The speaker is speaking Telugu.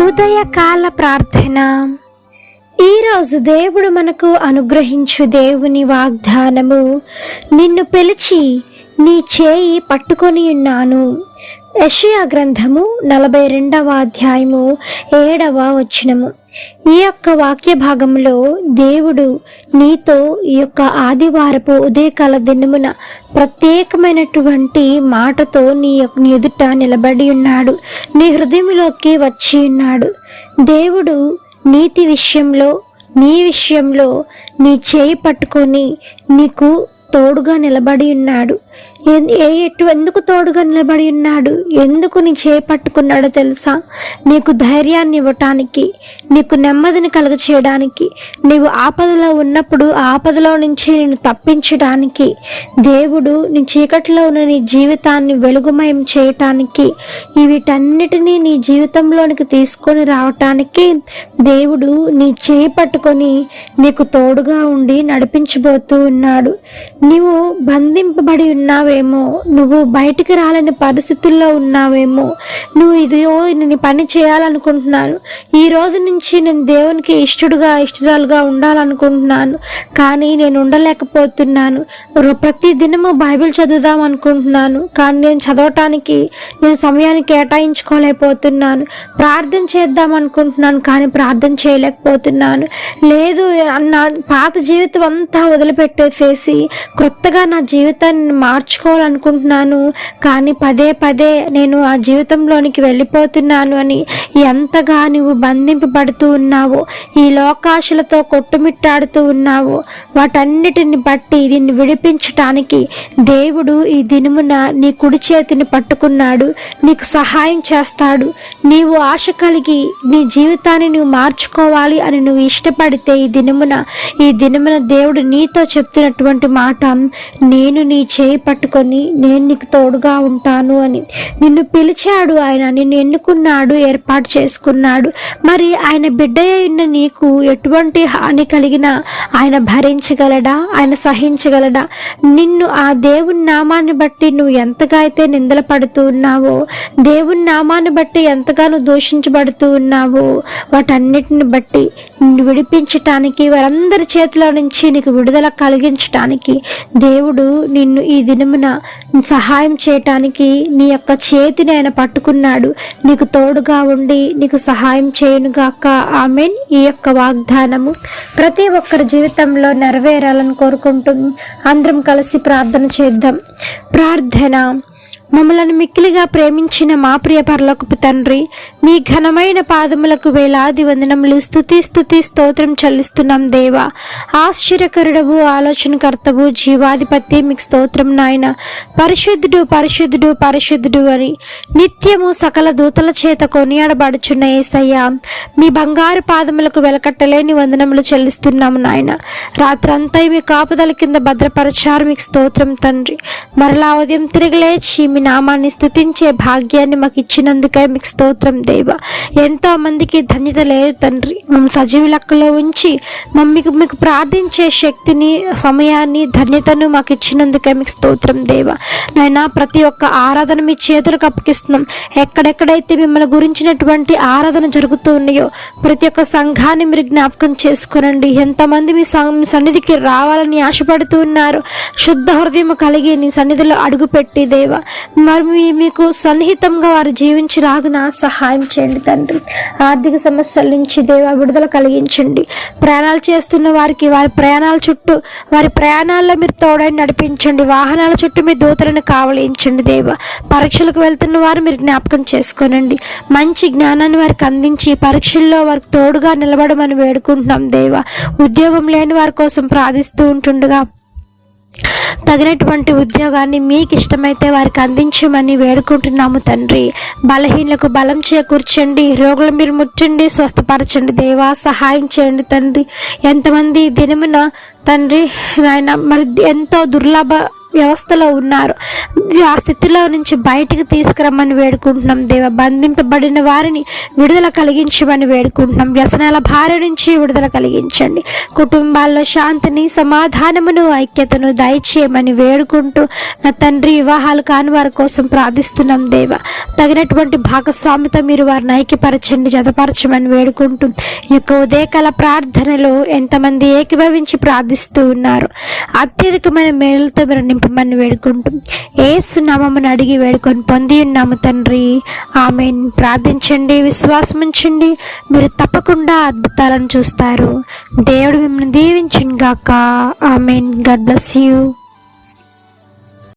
ఉదయకాల ప్రార్థన. ఈరోజు దేవుడు మనకు అనుగ్రహించు దేవుని వాగ్దానము, నిన్ను పిలిచి నీ చేయి పట్టుకొని ఉన్నాను. యెషయా గ్రంథము 42వ అధ్యాయము 7వ వచనము. ఈ యొక్క వాక్య భాగంలో దేవుడు నీతో ఈ యొక్క ఆదివారపు ఉదయకాల దినమున ప్రత్యేకమైనటువంటి మాటతో నీ ఎదుట నిలబడి ఉన్నాడు. నీ హృదయంలోకి వచ్చి ఉన్నాడు. దేవుడు నీ విషయంలో నీ చేయి పట్టుకొని నీకు తోడుగా నిలబడి ఉన్నాడు. ఎందుకు తోడుగా నిలబడి ఉన్నాడు? ఎందుకు నీ చేయి పట్టుకున్నాడో తెలుసా? నీకు ధైర్యాన్ని ఇవ్వటానికి, నీకు నెమ్మదిని కలుగ చేయడానికి, నీవు ఆపదలో ఉన్నప్పుడు ఆపదలో నుంచి నేను తప్పించడానికి, దేవుడు నీ చీకట్లో ఉన్న నీ జీవితాన్ని వెలుగుమయం చేయటానికి, వీటన్నిటినీ నీ జీవితంలోనికి తీసుకొని రావటానికి దేవుడు నీ చేయి పట్టుకొని నీకు తోడుగా ఉండి నడిపించబోతూ ఉన్నాడు. నీవు బంధింపబడి ఉన్నావేమో, నువ్వు బయటికి రాలేని పరిస్థితుల్లో ఉన్నావేమో, నువ్వు నేను పని చేయాలనుకుంటున్నాను, ఈ రోజు నుంచి నేను దేవునికి ఇష్టరాలుగా ఉండాలనుకుంటున్నాను, కానీ నేను ఉండలేకపోతున్నాను. ప్రతి దినము బైబిల్ చదువుదాం అనుకుంటున్నాను, కానీ నేను చదవటానికి నేను సమయాన్ని కేటాయించుకోలేకపోతున్నాను. ప్రార్థన చేద్దాం అనుకుంటున్నాను, కానీ ప్రార్థన చేయలేకపోతున్నాను. లేదు, నా పాత జీవితం అంతా వదిలిపెట్టేసేసి క్రొత్తగా నా జీవితాన్ని మార్చుకోవాలనుకుంటున్నాను, కానీ పదే నేను ఆ జీవితంలోనికి వెళ్ళిపోతున్నాను అని ఎంతగా నువ్వు బంధింపబడుతూ ఉన్నావో, ఈ లోకాశలతో కొట్టుమిట్టాడుతూ ఉన్నావో, వాటన్నిటిని బట్టి నిన్ను విడిపించటానికి దేవుడు ఈ దినమున నీ కుడి చేతిని పట్టుకున్నాడు. నీకు సహాయం చేస్తాడు. నీవు ఆశ కలిగి నీ జీవితాన్ని నువ్వు మార్చుకోవాలి అని నువ్వు ఇష్టపడితే ఈ దినమున దేవుడు నీతో చెప్తున్నటువంటి మాట, నేను నీ చేయి పట్టుకొని నేను నీకు తోడుగా ఉంటాను అని. నిన్ను పిలిచాడు ఆయన, నిన్ను ఎన్నుకున్నాడు, ఏర్పాటు చేసుకున్నాడు. మరి ఆయన బిడ్డ అయిన నీకు ఎటువంటి హాని కలిగినా ఆయన భరించగలడా? ఆయన సహించగలడా? నిన్ను ఆ దేవుని నామాన్ని బట్టి నువ్వు ఎంతగా అయితే నిందల పడుతూ ఉన్నావో, దేవుని నామాన్ని బట్టి ఎంతగానో దూషించబడుతూ ఉన్నావో, వాటన్నిటిని బట్టి నిన్ను విడిపించటానికి, వారందరి చేతిలో నుంచి నీకు విడుదల కలిగించటానికి దేవుడు నిన్ను ఈ దినమున సహాయం చేయటానికి నీ యొక్క చేతిని ఆయన పట్టుకున్నాడు. నీకు తోడుగా ఉండి నీకు సహాయం చేయనుగాక. ఆమేన్. ఈ యొక్క వాగ్దానము ప్రతి ఒక్కరి జీవితంలో నెరవేరాలని కోరుకుంటూ అందరం కలిసి ప్రార్థన చేద్దాం. ప్రార్థన. మమ్మలను మిక్కిలిగా ప్రేమించిన మా ప్రియ పరలోకపు తండ్రి, మీ ఘనమైన పాదములకు వేలాది వందనములు, స్తుతి స్తోత్రం చెల్లిస్తున్నాం దేవా. ఆశ్చర్యకరుడవు, ఆలోచనకర్తవు, జీవాధిపతి, మీకు స్తోత్రం నాయన. పరిశుద్ధుడు అని నిత్యము సకల దూతల చేత కొనియాడబడుచున్న యేసయ్యా, మీ బంగారు పాదములకు వెలకట్టలేని వందనములు చెల్లిస్తున్నాము నాయన. రాత్రంతా మీ కాపుదల కింద భద్రపరచారు, మీకు స్తోత్రం తండ్రి. మరలా ఉదయం తిరిగి లేచి మీ నామాన్ని స్తుతించే భాగ్యాన్ని మాకు ఇచ్చినందుకే మీకు స్తోత్రం దేవా. ఎంతో మందికి ధన్యత లేదు తండ్రి. మేము సజీవ లెక్కలో ఉంచి మీకు ప్రార్థించే శక్తిని, సమయాన్ని, ధన్యతను మాకు ఇచ్చినందుకే మీకు స్తోత్రం దేవా. నాయనా, ప్రతి ఒక్క ఆరాధన మీ చేతులకు అప్పగిస్తున్నాం. ఎక్కడెక్కడైతే మిమ్మల్ని గురించినటువంటి ఆరాధన జరుగుతూ ఉన్నాయో ప్రతి ఒక్క సంఘాన్ని మీరు జ్ఞాపకం చేసుకునండి. ఎంతమంది మీ సన్నిధికి రావాలని ఆశపడుతూ ఉన్నారు, శుద్ధ హృదయం కలిగి నీ సన్నిధిలో అడుగుపెట్టి దేవా, మరి మీకు సన్నిహితంగా వారు జీవించలాగున సహాయం చేయండి తండ్రి. ఆర్థిక సమస్యల నుంచి దేవా విడుదల కలిగించండి. ప్రయాణాలు చేస్తున్న వారికి వారి ప్రయాణాల్లో మీరు తోడై నడిపించండి. వాహనాల చుట్టూ మీ దూతలను కావలించండి దేవా. పరీక్షలకు వెళ్తున్న వారు మీరు జ్ఞాపకం చేసుకోనండి. మంచి జ్ఞానాన్ని వారికి అందించి పరీక్షల్లో వారికి తోడుగా నిలబడమని వేడుకుంటున్నాం దేవా. ఉద్యోగం లేని వారి కోసం ప్రార్థిస్తూ ఉంటుండగా తగినటువంటి ఉద్యోగాన్ని మీకు ఇష్టమైతే వారికి అందించమని వేడుకుంటున్నాము తండ్రి. బలహీనలకు బలం చేకూర్చండి. రోగులు మీరు ముట్టండి, స్వస్థపరచండి దేవా. సహాయం చేయండి తండ్రి. ఎంతమంది దినమున తండ్రి నాయన మరి ఎంతో వ్యవస్థలో ఉన్నారు. ఆ స్థితిలో నుంచి బయటికి తీసుకురమ్మని వేడుకుంటున్నాం దేవా. బంధింపబడిన వారిని విడుదల కలిగించమని వేడుకుంటున్నాం. వ్యసనాల భార్య నుంచి విడుదల కలిగించండి. కుటుంబాల్లో శాంతిని, సమాధానమును, ఐక్యతను దయచేయమని వేడుకుంటూ నా తండ్రి, వివాహాలు కాని వారి కోసం ప్రార్థిస్తున్నాం దేవా. తగినటువంటి భాగస్వామితో మీరు వారిని ఐక్యపరచండి, జతపరచమని వేడుకుంటూ ఈ యొక్క ఉదయకాల ప్రార్థనలో ఎంతమంది ఏకీభవించి ప్రార్థిస్తూ ఉన్నారు. అత్యధికమైన మేలులతో మీరు నింపమని వేడుకుంటూ యేసు నామమును అడిగి వేడుకొని పొంది ఉన్నాము తండ్రి. ఆమేన్. ప్రార్థించండి, విశ్వాసం ఉంచండి, మీరు తప్పకుండా అద్భుతాలను చూస్తారు. దేవుడు మిమ్మల్ని దీవించును గాక. ఆమేన్. God bless you.